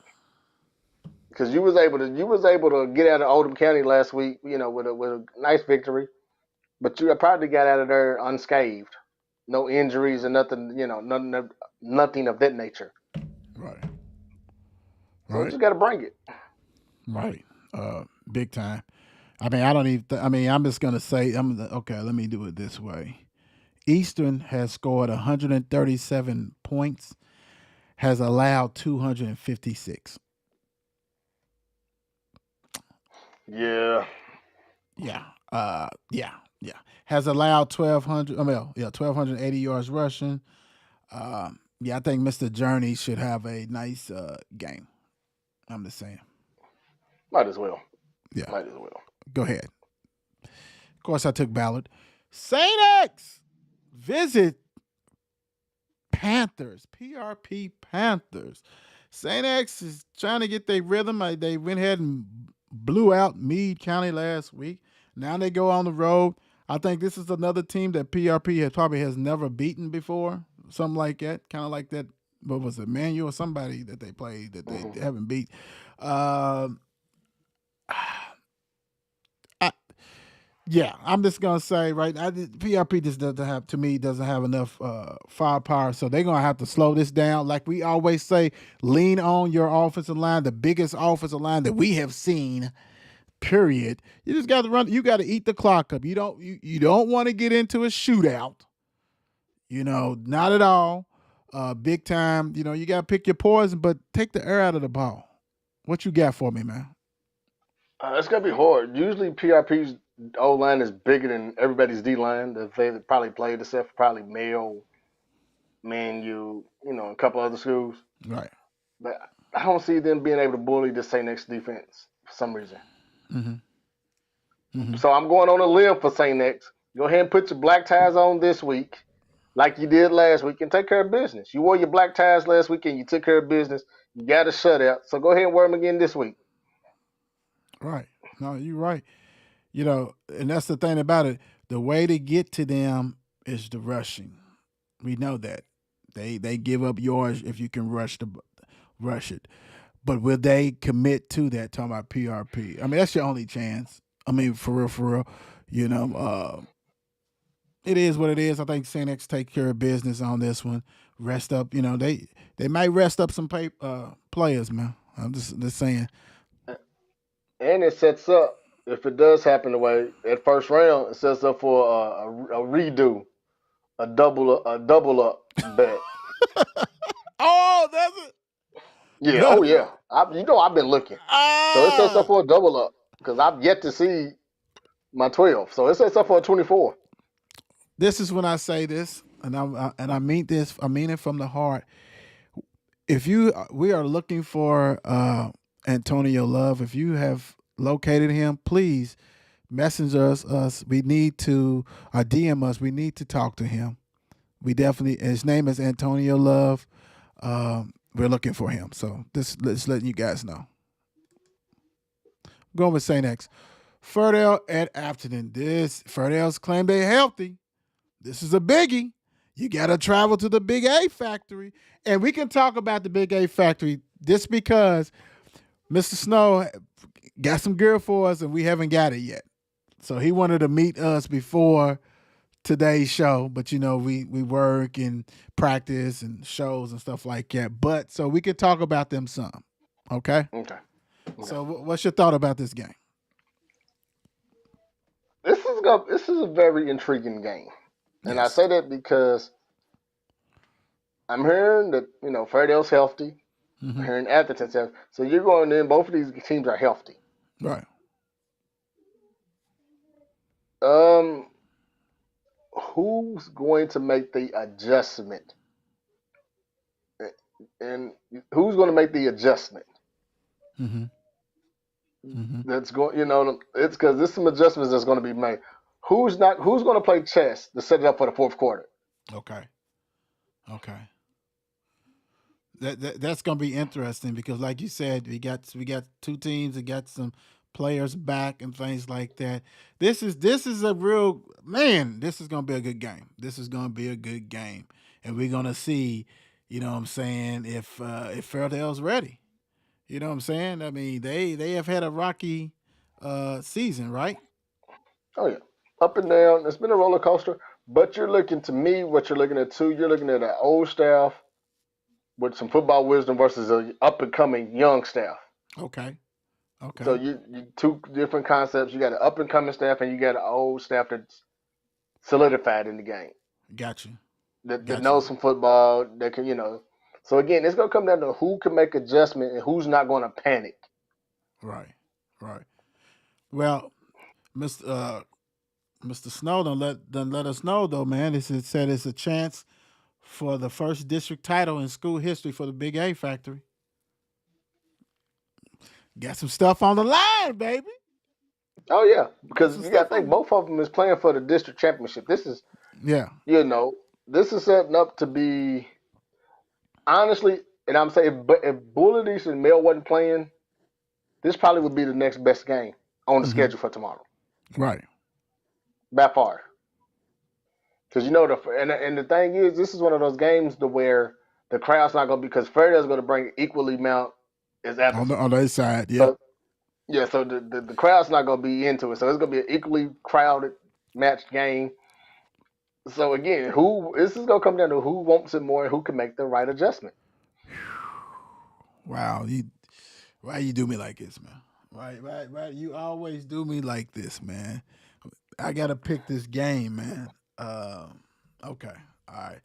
Because you was able to get out of Oldham County last week, with a nice victory, but you probably got out of there unscathed, no injuries and nothing, nothing of that nature. Right. So you Right. just got to bring it. Right. Big time. I mean, I don't even. I'm just gonna say. Okay. Let me do it this way. Eastern has scored 137 points, has allowed 256. Yeah, Yeah. Yeah. Has allowed 1,200. I mean, yeah, 1,280 yards rushing. Yeah, I think Mr. Journey should have a nice game. I'm just saying. might as well. Yeah. Might as well. Go ahead. Of course, I took Ballard. Saint X visit Panthers. PRP Panthers. Saint X is trying to get their rhythm. They went ahead and blew out Meade County last week. Now they go on the road. I think this is another team that PRP has never beaten before. Something like that. Kind of like that. What was it, Manuel or somebody that they played that they Hmm. haven't beat? Um, I, Yeah, I'm just gonna say right. PRP just doesn't have enough firepower, so they're gonna have to slow this down. Like we always say, lean on your offensive line, the biggest offensive line that we have seen. Period. You just got to run. You got to eat the clock up. You don't want to get into a shootout. Not at all. Big time. You got to pick your poison, but take the air out of the ball. What you got for me, man? It's gonna be hard. Usually PRP's O line is bigger than everybody's D line. That they probably played, except for probably Mayo, Manu, a couple other schools. Right. But I don't see them being able to bully the St. X defense for some reason. Mm-hmm. Mm-hmm. So I'm going on a limb for St. X. Go ahead and put your black ties on this week, like you did last week, and take care of business. You wore your black ties last week and you took care of business. You got a shutout. So go ahead and wear them again this week. Right. No, you're right. And that's the thing about it. The way to get to them is the rushing. We know that. They give up yours if you can rush it. But will they commit to that? Talking about PRP. I mean, that's your only chance. I mean, for real, for real. You know, it is what it is. I think Saint X take care of business on this one. Rest up. You know, they might rest up some players, man. I'm just saying. And it sets up, if it does happen the way at first round, it sets up for a redo, a double up bet. Oh, that's it. Yeah, oh That's yeah. it. I've been looking. So it sets up Ah, for a double up because I've yet to see my 12. So it sets up for a 24. this is when I say this, and I mean this. I mean it from the heart. If we are looking for Antonio Love. If you have located him, please message us. We need to DM us. We need to talk to him. We definitely. His name is Antonio Love. We're looking for him. So this let's letting you guys know. Going with Saint X. Ferdale at Afternoon. This Ferdale's claim they healthy. This is a biggie. You got to travel to the Big A factory. And we can talk about the Big A factory just because Mr. Snow got some gear for us and we haven't got it yet. So he wanted to meet us before today's show, but you know, we work and practice and shows and stuff like that. But so we could talk about them some. Okay? Okay. Okay. So what's your thought about this game? This is a very intriguing game. And I Yes. say that because I'm hearing that, Fairdale's healthy. I'm Mm-hmm. hearing Atherton's healthy. So you're going in, both of these teams are healthy. Right. Um, who's going to make the adjustment? And who's going to make the adjustment? Mm-hmm. Mm-hmm. That's going, it's because there's some adjustments that's going to be made. Who's going to play chess to set it up for the fourth quarter? Okay. Okay. That's gonna be interesting because, like you said, we got two teams that got some players back and things like that. This is a real man. This is gonna be a good game. This is gonna be a good game, and we're gonna see. You know what I'm saying? If Fairdale's ready, you know what I'm saying? I mean, they have had a rocky season, right? Oh yeah, up and down. It's been a roller coaster. But you're looking to me, what you're looking at too. You're looking at an old staff with some football wisdom versus a up and coming young staff. Okay. So Okay. you two different concepts. You got an up and coming staff, and you got an old staff that's solidified in the game Got you. that Got you. knows some football. That can So again, it's gonna come down to who can make adjustment and who's not gonna panic. Right. Right. Well, Mr. Snow done let us know though, man. It said it's a chance for the first district title in school history for the Big A factory. Got some stuff on the line, baby. Oh yeah, Got because some you got stuff to think on. both of them is playing for the district championship. Yeah. You know, this is setting up to be honestly, and I'm saying, but if Bullies and Mel wasn't playing, this probably would be the next best game on the Hmm. schedule for tomorrow Right. by far. Because and the thing is, this is one of those games to where the crowd's not going to be because Fairdail's going to bring equally amount as On the Atherton. on the other side. Yep. So yeah, so the crowd's not going to be into it. So it's going to be an equally crowded matched game. So again, who this is going to come down to who wants it more and who can make the right adjustment. Wow. Why you do me like this, man? Why you always do me like this, man? I gotta pick this game, man. Okay. All right.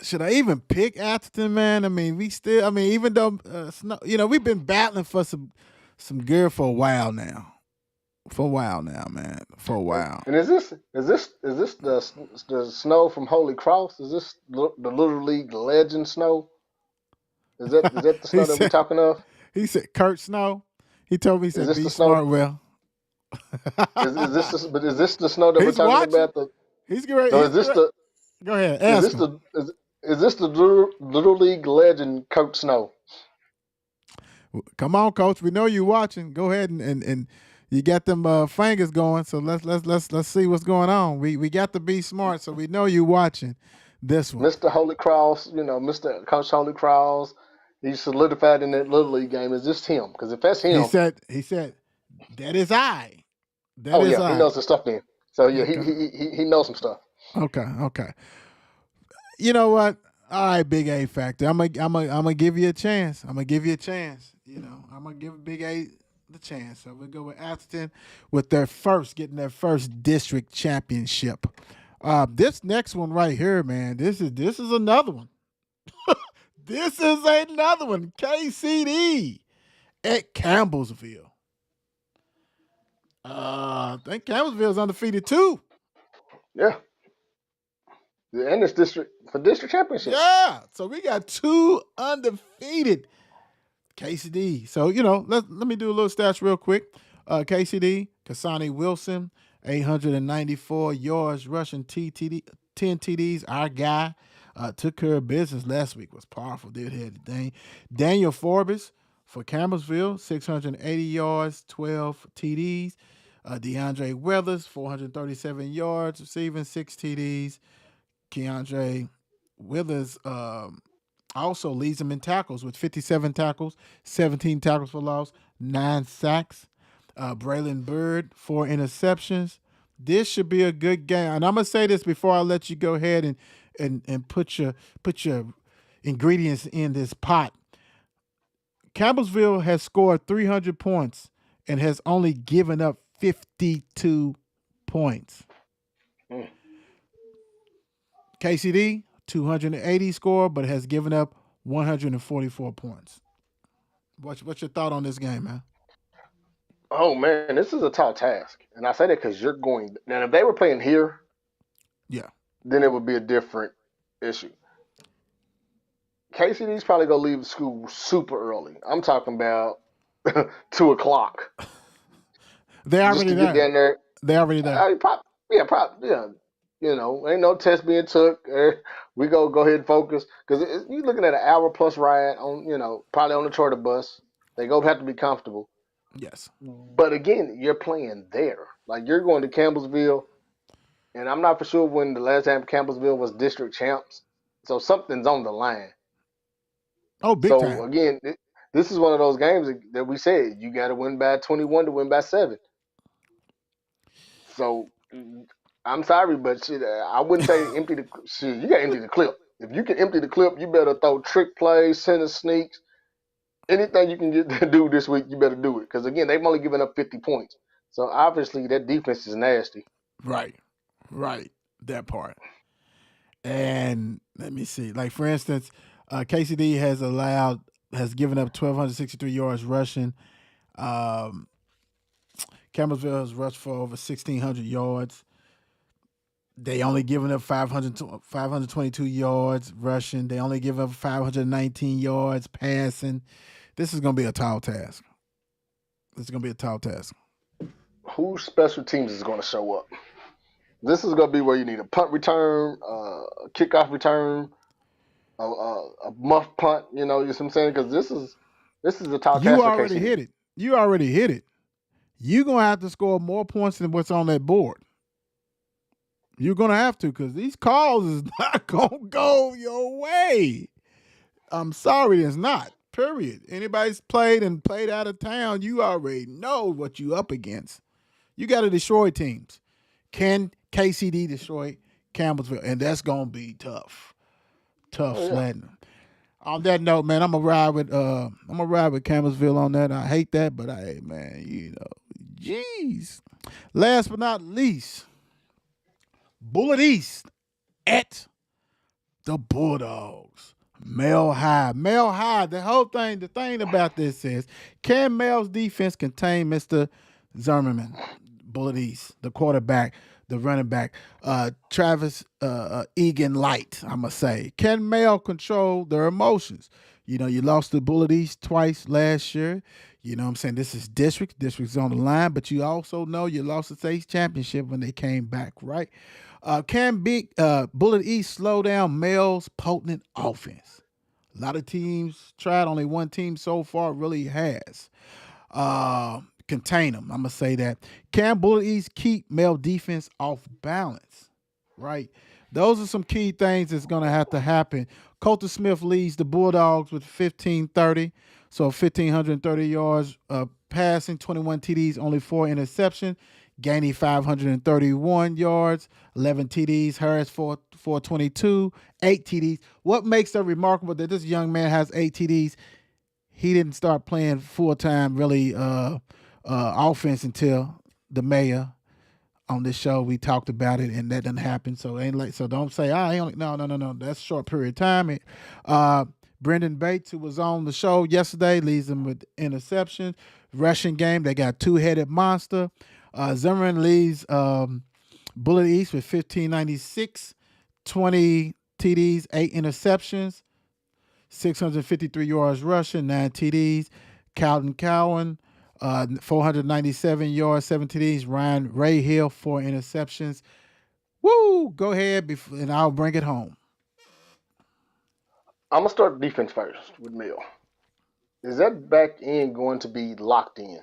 Should I even pick Atherton, man? I mean, even though Snow, we've been battling for some gear for a while now. For a while now, man. For a while. And is this the Snow from Holy Cross? Is this the Little League legend Snow? Is that the he Snow that we're said talking of? he said Kurt Snow. He told me he Is said this be the Snow? smart, well. Is this the Snow that we're He's talking watching. about? He's great. So He's great. Go ahead, is ask this him. the is this the Little League legend Kurt Snow? Come on, coach. We know you watching. Go ahead and You got them fingers going, so let's see what's going on. We got to be smart, so we know you watching this one. Mr. Holy Cross, Mr. Coach Holy Cross, he solidified in that little league game. Is this him? Because if that's He him, said he said that is I. That oh is yeah, he I. knows his stuff then. So yeah, he Okay. he he, he knows some stuff. Okay. Okay. You know what? All right, Big A Factor. I'm gonna give you a chance. I'm gonna give you a chance. I'm gonna give Big A the chance. So we'll go with Atherton with getting their first district championship. This next one right here, man. This is another one. This is another one. KCD at Campbellsville. I think Campbellsville's undefeated too. Yeah, and this district for district championship. Yeah. So we got two undefeated KCD. So, let me do a little stats real quick. KCD, Kasani Wilson, 894 yards rushing, 10 TDs. Our guy took care of business last week. Was powerful. Did hit the thing. Daniel Forbes for Campbellsville, 680 yards, 12 TDs. DeAndre Weathers, 437 yards, receiving 6 TDs. Keandre Withers also leads them in tackles with 57 tackles, 17 tackles for loss, 9 sacks. Braylon Bird, 4 interceptions. This should be a good game. And I'm gonna say this before I let you go ahead and put your ingredients in this pot. Campbellsville has scored 300 points and has only given up 52 points. Mm. KCD, 280 score, but has given up 144 points. What's your thought on this game, man? Oh man, this is a tall task, and I say that because you're going. Now, if they were playing here, Yeah. then it would be a different issue. KCD's probably gonna leave school super early. I'm talking about 2 o'clock They're just already to get there. down there. They're already there. Yeah. Ain't no test being took. We go ahead and focus because you're looking at an hour plus ride on, probably on the charter bus. They go have to be comfortable. Yes. But again, you're playing there. Like you're going to Campbellsville, and I'm not for sure when the last time Campbellsville was district champs. So something's on the line. Oh, big So time. again, this is one of those games that we said you got to win by 21 to win by 7. So I'm sorry, but shit, I wouldn't say empty the shit. You got to empty the clip. If you can empty the clip, you better throw trick plays, center sneaks, anything you can get to do this week. You better do it because again, they've only given up 50 points. So obviously that defense is nasty. Right. Right. That part. And let me see. Like for instance, KCD has given up 1,263 yards rushing. Um, Campbellsville has rushed for over 1,600 yards. They only given up 522 yards rushing. They only give up 519 yards passing. This is going to be a tall task. This is going to be a tall task. Whose special teams is going to show up? This is going to be where you need a punt return, a kickoff return, a muff punt. You know what I'm saying? Because this is a tall You task for already KCD. hit it. You already hit it. You're going to have to score more points than what's on that board. You're going to have to because these calls is not going to go your way. I'm sorry, it's not. Period. Anybody's played out of town, you already know what you up against. You got to destroy teams. Can KCD destroy Campbellsville? And that's going to be tough. Tough Oh, yeah. sledding. On that note, man, I'm gonna ride with Campbellsville on that. I hate that, but hey, man, jeez. Last but not least, Bullet East at the Bulldogs. Mel High. Mel High. The thing about this is, can Mel's defense contain Mr. Zimmerman, Bullet East, the quarterback, the running back, Travis Egan Light, I'm going to say. Can Mel control their emotions? You lost to Bullet East twice last year. You know what I'm saying? This is district. District's on the line, but you also know you lost the state championship when they came back, right? Can big Bullet East slow down Mel's potent offense? A lot of teams tried. Only one team so far really has. contain them. I'm gonna say that. Can Bullet East keep Mel defense off balance? Right. Those are some key things that's gonna have to happen. Colton Smith leads the Bulldogs with 1530, so 1,530 yards passing, 21 TDs, only 4 interceptions. Gainey 531 yards, 11 TDs. Harris 422, 8 TDs. What makes it remarkable that this young man has 8 TDs? He didn't start playing full time really offense until the mayor on this show. We talked about it, and that didn't happen. So ain't like, so don't say he only no. That's a short period of time. Brendan Bates, who was on the show yesterday, leads them with interceptions. Rushing game, they got two-headed monster. Zimmerman leads Bullet East with 1,596, 20 TDs, 8 interceptions, 653 yards rushing, 9 TDs. Calvin Cowan, 497 yards, 7 TDs. Ryan Rayhill, 4 interceptions. Woo! Go ahead, and I'll bring it home. I'm gonna start defense first with Mill. Is that back end going to be locked in?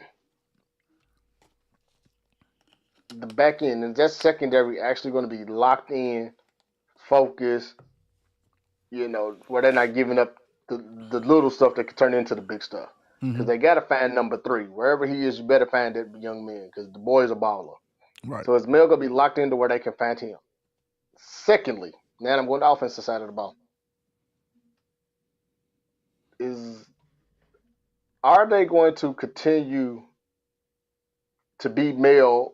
The back end, is that secondary actually going to be locked in, focused, where they're not giving up the little stuff that could turn into the big stuff? Because they got to find number 3. Wherever he is, you better find that young man because the boy is a baller. Right. So is Mel going to be locked into where they can find him? Secondly, now I'm going to the offensive side of the ball. Are they going to continue to be Mel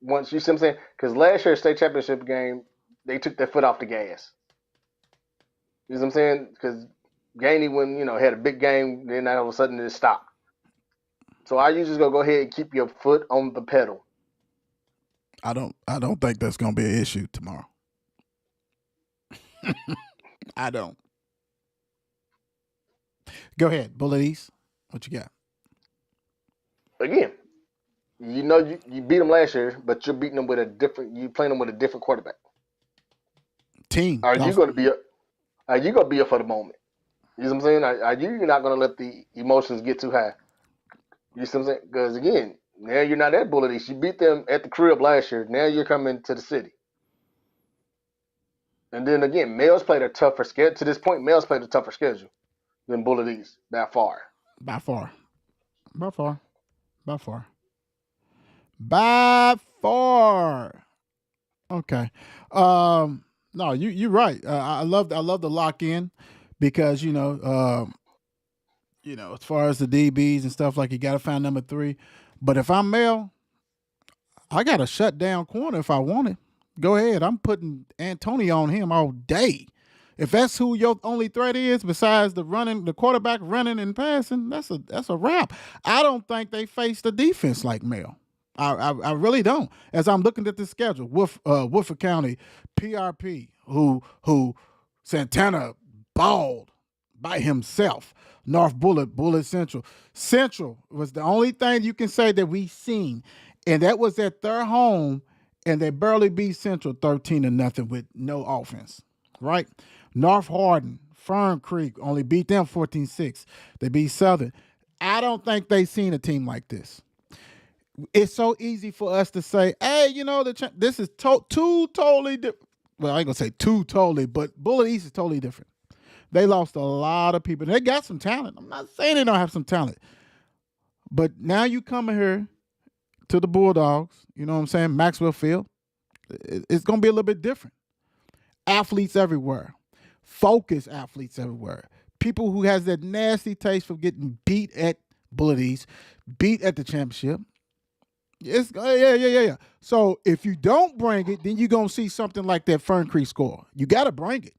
once, you see what I'm saying? Because last year's state championship game, they took their foot off the gas. You know what I'm saying? Because Gainey, when had a big game, then all of a sudden it stopped. So are you just gonna go ahead and keep your foot on the pedal? I don't think that's gonna be an issue tomorrow. I don't. Go ahead, Bullet East. What you got? Again, you beat them last year, but you're beating them with you playing them with a different quarterback. Team. Are you going to be up for the moment? You know what I'm saying? Are you not going to let the emotions get too high? You see what I'm saying? Because again, now you're not at Bullet East. You beat them at the crib last year. Now you're coming to the city. And then again, Mel's played a tougher schedule. To this point, Mel's played a tougher schedule than Bullet East by far. By far. Okay. No, you're right. I love the lock in because as far as the DBs and stuff, like you got to find number 3. But if I'm Mel, I got a shut down corner if I want it. Go ahead. I'm putting Antonio on him all day. If that's who your only threat is, besides the quarterback running and passing, that's a wrap. I don't think they face the defense like Mel. I really don't. As I'm looking at the schedule, Woodford County, PRP, who Santana balled by himself. North Bullet Central. Central was the only thing you can say that we seen, and that was at their home, and they barely beat Central 13-0 with no offense. Right? North Hardin, Fern Creek only beat them 14-6. They beat Southern. I don't think they seen a team like this. It's so easy for us to say, hey, this is two totally different. Well, I ain't going to say two totally, but Bullet East is totally different. They lost a lot of people. They got some talent. I'm not saying they don't have some talent. But now you come here to the Bulldogs, you know what I'm saying, Maxwell Field, it's going to be a little bit different. Athletes everywhere. Focused athletes everywhere. People who has that nasty taste for getting beat at Bullet East, beat at the championship. Yeah. So if you don't bring it, then you're going to see something like that Fern Creek score. You got to bring it.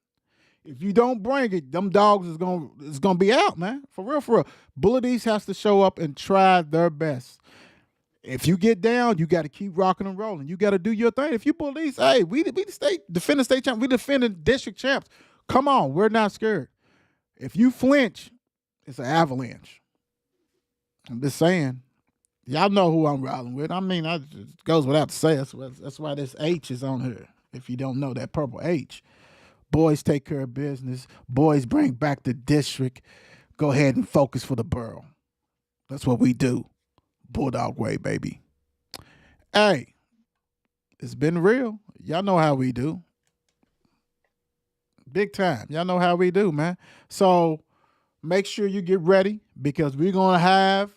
If you don't bring it, them dogs is gonna be out, man. For real. Bullet East has to show up and try their best. If you get down, you got to keep rocking and rolling. You got to do your thing. If you Bullet East, hey, we the defending state champ, we defending district champs. Come on, we're not scared. If you flinch, it's an avalanche. I'm just saying. Y'all know who I'm rolling with. I mean, it goes without saying. That's why this H is on here. If you don't know that purple H. Boys take care of business. Boys bring back the district. Go ahead and focus for the borough. That's what we do. Bulldog way, baby. Hey, it's been real. Y'all know how we do. Big time. Y'all know how we do, man. So make sure you get ready because we're gonna have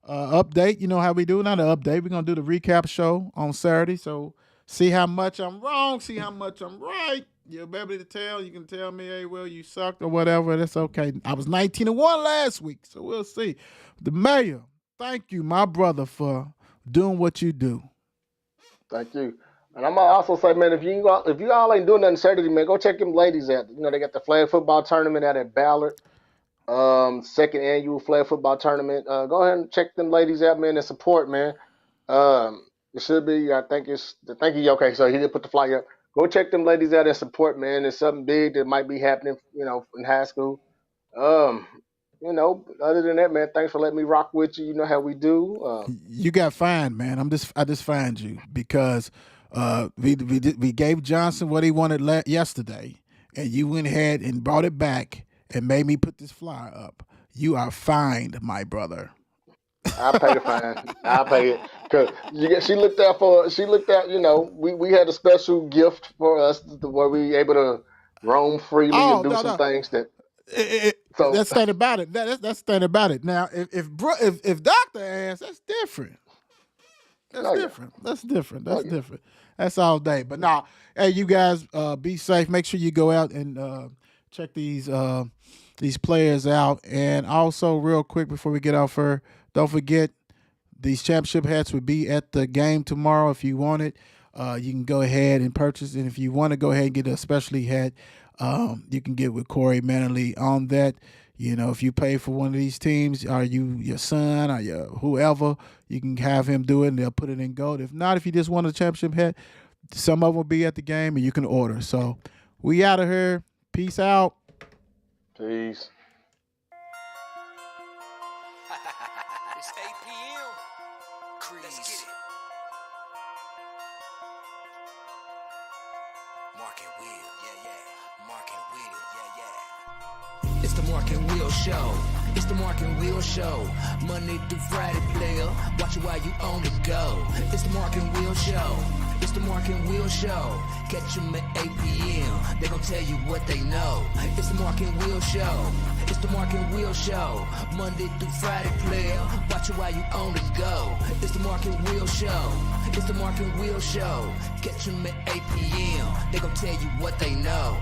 update. You know how we do, not an update. We're gonna do the recap show on Saturday. So see how much I'm wrong, see how much I'm right. You'll be able to tell. You can tell me, hey, well, you sucked or whatever. That's okay. I was 19-1 last week, so we'll see. The mayor, thank you, my brother, for doing what you do. Thank you. And I'm gonna also say, man, if you all ain't doing nothing Saturday, man, go check them ladies out. You know, they got the flag football tournament out at Ballard. Second annual flag football tournament. Go ahead and check them ladies out, man, and support, man. It should be, I think thank you. Okay, so he did put the flyer up. Go check them ladies out and support, man. It's something big that might be happening, in high school. Um, other than that, man, thanks for letting me rock with you. You know how we do. You got fined, man. I just fined you because we gave Johnson what he wanted yesterday, and you went ahead and brought it back and made me put this flyer up. You are fined, my brother. I'll pay the fine. I'll pay it. Cause she looked out for. She looked out. We had a special gift for us where we able to roam freely and Oh do no, some no. things that. So That's the thing about it. That's the thing about it. Now, if Doctor asks, that's different. That's oh yeah, different. That's different. oh That's yeah. different. That's all day. But now, hey, you guys, be safe. Make sure you go out and check these players out. And also, real quick before we get off here, don't forget these championship hats will be at the game tomorrow. If you want it, you can go ahead and purchase. And if you want to go ahead and get a specialty hat, you can get with Corey Manley on that. If you pay for one of these teams, are you your son or your whoever, you can have him do it and they'll put it in gold. If not, if you just want a championship hat, some of them will be at the game and you can order. So we out of here. Peace out. Peace. It's 8 p.m. Let's get it. Mark and Will, yeah. Mark and Will, yeah. It's the Mark and Will Show. It's the Mark and Will Show. Monday through Friday, player. Watch it while you on the go. It's the Mark and Will Show. It's the Mark and Will Show. Catch them at 8 p.m. They gon' tell you what they know. It's the Mark and Will Show. It's the Mark and Will Show. Monday through Friday, player. Watch it while you on the go. It's the Mark and Will Show. It's the Mark and Will Show. Catch them at 8 p.m. They gon' tell you what they know.